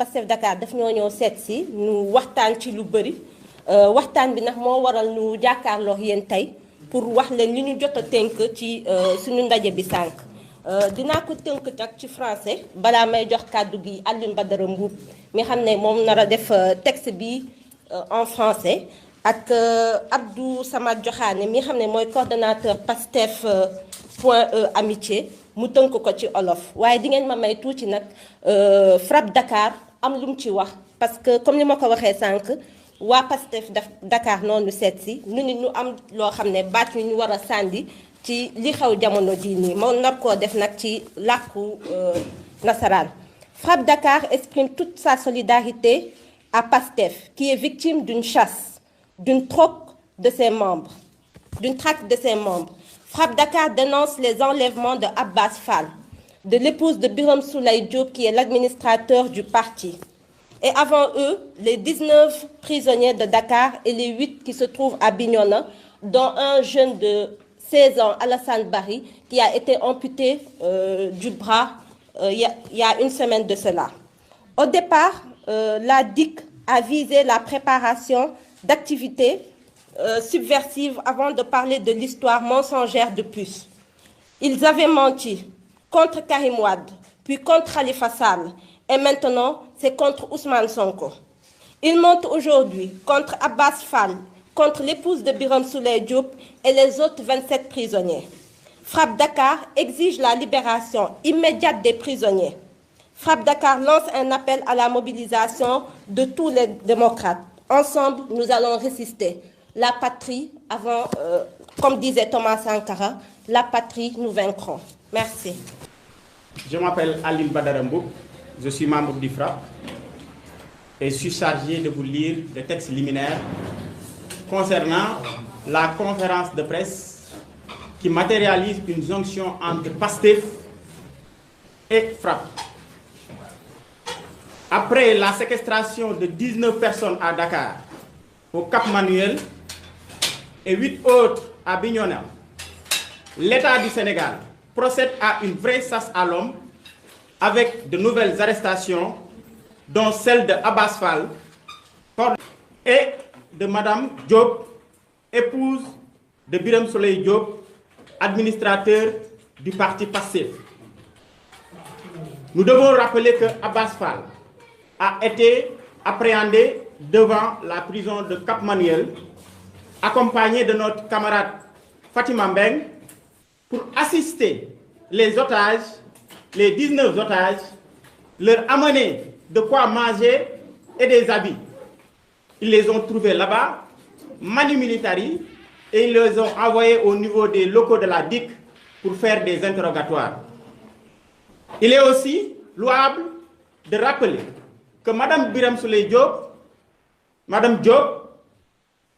Pastef Dakar daf ñoo ñëw seet si ñu waxtaan ci lu bëri waxtaan bi nag moo waral ñu jàkkaarloo yéen tey pour wax leen li ñu jot a tënk ci suñu ndaje bi sànq dinaa ko tënk nag ci français balaa may jox kàddu gi Alioune Badara Mboup mi xam ne moom nar a def texte bi en français ak Abdou Samad Diokhane mi xam ne mooy coordonnateur Pastef point amitié mu tënk ko ci olof waaye di ngeen ma may tuuti nag FRAPP Dakar am lu mu ci wax parce que comme ni ma ko waxee sànq waa Pastef Dakar noonu seet si nu ni ñu am loo xam ne baat ñu war a sànni ci li xew jamono jii nii moo nar koo def nag ci làkku nasaraan. FRAPP Dakar exprime toute sa solidarité à Pastef qui est victime d'une chasse, d'une traque de ses membres. FRAPP Dakar dénonce les enlèvements de Abbas Fall, de l'épouse de Birame Souleye Diop qui est l'administrateur du parti. Et avant eux, les 19 prisonniers de Dakar et les 8 qui se trouvent à Bignona, dont un jeune de 16 ans, Alassane Bari, qui a été amputé du bras il y a une semaine de cela. Au départ, la DIC a visé la préparation d'activités subversives avant de parler de l'histoire mensongère de puce. Ils avaient menti contre Karim Wade, puis contre Khalifa Sall, et maintenant c'est contre Ousmane Sonko. Ils mentent aujourd'hui contre Abbas Fall, contre l'épouse de Birame Souleye Diop et les autres 27 prisonniers. FRAPP Dakar exige la libération immédiate des prisonniers. FRAPP Dakar lance un appel à la mobilisation de tous les démocrates. Ensemble, nous allons résister. La patrie, avant, comme disait Thomas Sankara, la patrie, nous vaincrons. Merci. Je m'appelle Alioune Badara Mboup, je suis membre du FRAPP et je suis chargé de vous lire des textes liminaires concernant la conférence de presse qui matérialise une jonction entre Pastef et FRAPP. Après la séquestration de 19 personnes à Dakar, au Cap Manuel, et 8 autres à Bignona, l'État du Sénégal procède à une vraie chasse à l'homme avec de nouvelles arrestations, dont celle de Abbas Fall et de Madame Diop, épouse de Birame Souleye Diop, administrateur du parti Pastef. Nous devons rappeler que Abbas Fall a été appréhendé devant la prison de Cap Manuel, accompagné de notre camarade Fatima Mbeng, pour assister les otages, les 19 otages, leur amener de quoi manger et des habits. Ils les ont trouvés là-bas, manu militari, et ils les ont envoyés au niveau des locaux de la DIC pour faire des interrogatoires. Il est aussi louable de rappeler que Madame Birame Souleye Diop, Madame Diop,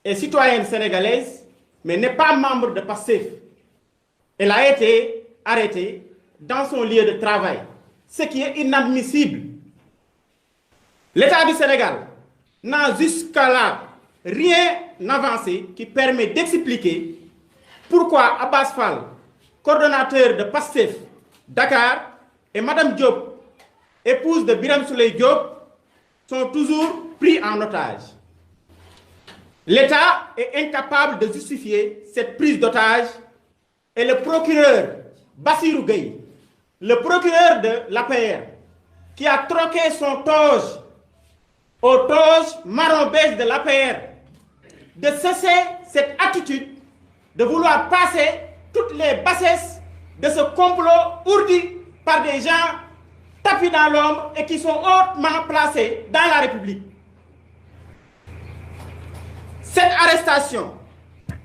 est citoyenne sénégalaise, mais n'est pas membre de Pastef. Elle a été arrêtée dans son lieu de travail, ce qui est inadmissible. L'État du Sénégal n'a jusqu'à là rien avancé qui permet d'expliquer pourquoi Abbas Fall, coordonnateur de Pastef Dakar, et Madame Diop, épouse de Birame Souleye Diop, sont toujours pris en otage. L'État est incapable de justifier cette prise d'otage et le procureur Bassirou Gueye, le procureur de l'APR, qui a troqué son toge au toge marron-beige de l'APR, de cesser cette attitude de vouloir passer toutes les bassesses de ce complot ourdi par des gens tapis dans l'ombre et qui sont hautement placés dans la République. Cette arrestation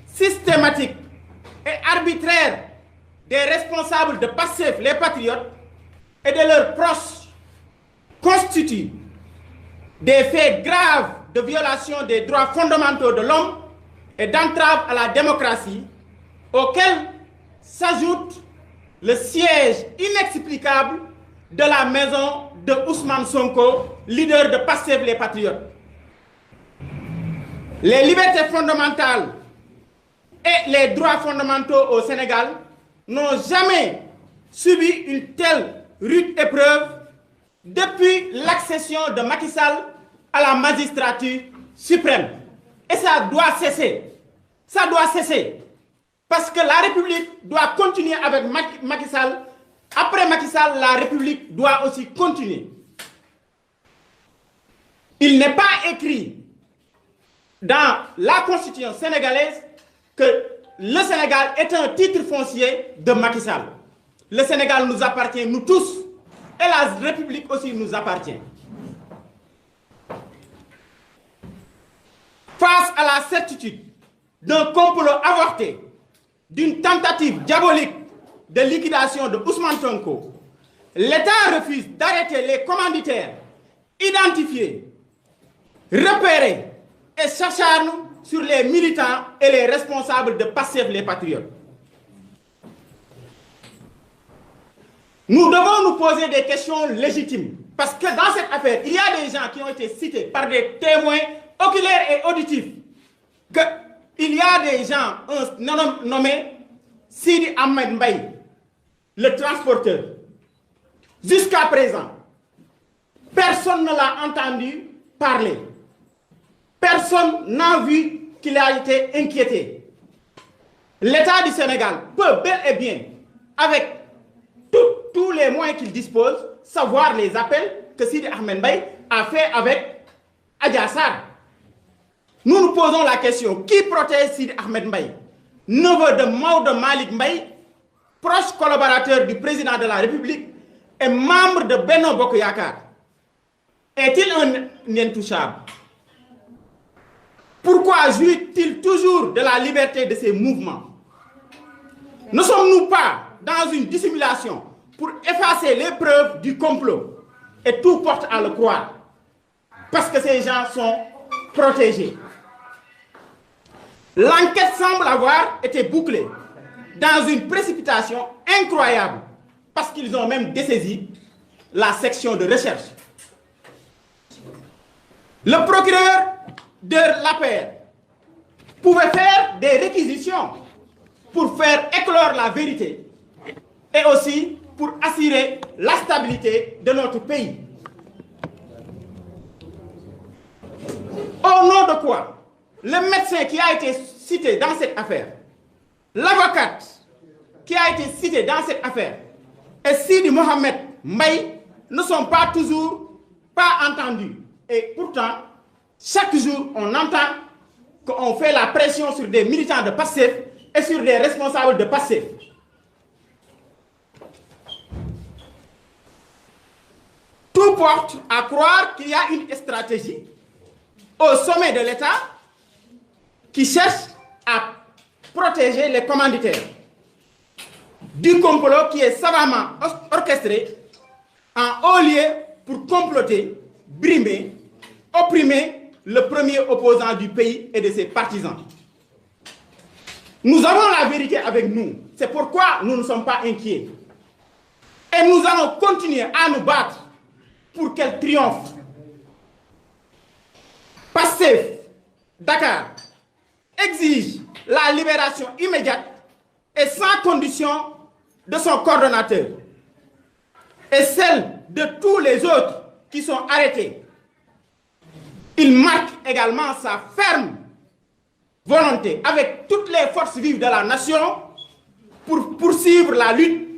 systématique et arbitraire des responsables de Pastef, les patriotes, et de leurs proches constitue des faits graves de violation des droits fondamentaux de l'homme et d'entrave à la démocratie, auxquels s'ajoute le siège inexplicable de la maison de Ousmane Sonko, leader de Pastef les Patriotes. Les libertés fondamentales et les droits fondamentaux au Sénégal n'ont jamais subi une telle rude épreuve depuis l'accession de Macky Sall à la magistrature suprême. Et ça doit cesser. Ça doit cesser. Parce que la République doit continuer avec Macky Sall. Après Macky Sall, la République doit aussi continuer. Il n'est pas écrit dans la Constitution sénégalaise que le Sénégal est un titre foncier de Macky Sall. Le Sénégal nous appartient, nous tous, et la République aussi nous appartient. Face à la certitude d'un complot avorté, d'une tentative diabolique de liquidation de Ousmane Sonko, l'État refuse d'arrêter les commanditaires, identifier, repérer et s'acharne sur les militants et les responsables de Pastef les Patriotes. Nous devons nous poser des questions légitimes parce que dans cette affaire, il y a des gens qui ont été cités par des témoins oculaires et auditifs qu'il y a des gens, un nommé Sidi Ahmed Mbaye, le transporteur. Jusqu'à présent, personne ne l'a entendu parler. Personne n'a vu qu'il a été inquiété. L'État du Sénégal peut bel et bien, avec tous les moyens qu'il dispose, savoir les appels que Sidi Ahmed Mbaye a fait avec Adji Sarr. Nous nous posons la question, qui protège Sidi Ahmed Mbaye, neveu de Maodo Malick Mbaye, proche collaborateur du président de la République et membre de Benno Bokk Yakaar? Est-il un intouchable? Pourquoi jouit-il toujours de la liberté de ses mouvements? Ne sommes-nous pas dans une dissimulation pour effacer les preuves du complot? Et tout porte à le croire, parce que ces gens sont protégés. L'enquête semble avoir été bouclée dans une précipitation incroyable, parce qu'ils ont même dessaisi la section de recherche. Le procureur de l'APR pouvait faire des réquisitions pour faire éclore la vérité et aussi pour assurer la stabilité de notre pays. Au nom de quoi le médecin qui a été cité dans cette affaire, l'avocate qui a été citée dans cette affaire et Sidi Mohamed Mbaye ne sont toujours pas entendus. Et pourtant, chaque jour, on entend qu'on fait la pression sur des militants de Pastef et sur des responsables de Pastef. Tout porte à croire qu'il y a une stratégie au sommet de l'État qui cherche à protéger les commanditaires du complot qui est savamment orchestré en haut lieu pour comploter, brimer, opprimer le premier opposant du pays et de ses partisans. Nous avons la vérité avec nous. C'est pourquoi nous ne sommes pas inquiets. Et nous allons continuer à nous battre pour qu'elle triomphe. Pastef, Dakar, exige la libération immédiate et sans condition de son coordonnateur et celle de tous les autres qui sont arrêtés. Il marque également sa ferme volonté avec toutes les forces vives de la nation pour poursuivre la lutte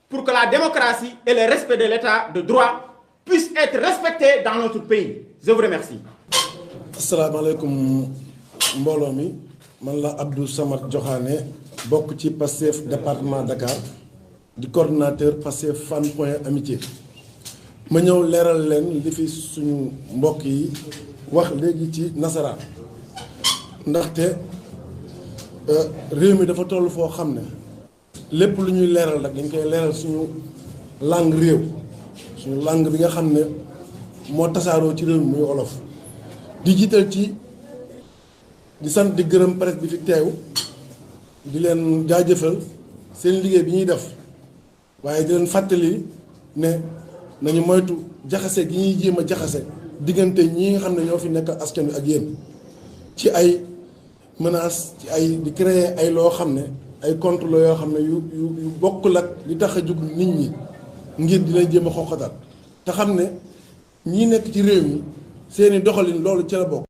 pour que la démocratie et le respect de l'état de droit puissent être respectés dans notre pays. Je vous remercie. Asalaamaaleykum mbooloo mi man la Abdou Samad Diokhane bokk ci Pastef département Dakar di coordinateur Pastef Fann Point Amitié ma ñëw leeral leen li fi suñu mbokk yi wax léegi ci nasaraan ndaxte réew mi dafa toll foo xam ne lépp lu ñuy leeral rek dañ koy leeral suñu langue réew suñu langue bi nga xam ne moo tasaaroo ci réew mi muy wolof di jiital ci di sant di gërëm presse bi fi teew di leen jaajëfal seen liggéey bi ñuy def waaye di leen fàttali ne nañu moytu jaxase gi ñuy jéem a jaxase diggante ñi nga xam ne ñoo fi nekk askan wi ak yéen ci ay menaces ci ay di créer ay loo xam ne ay contre la yoo xam ne yu bokkul ak li tax a jug nit ñi ngir di leen jéem a xoqatal te xam ne ñii nekk ci réew mi seeni doxalin loolu ci la bokk.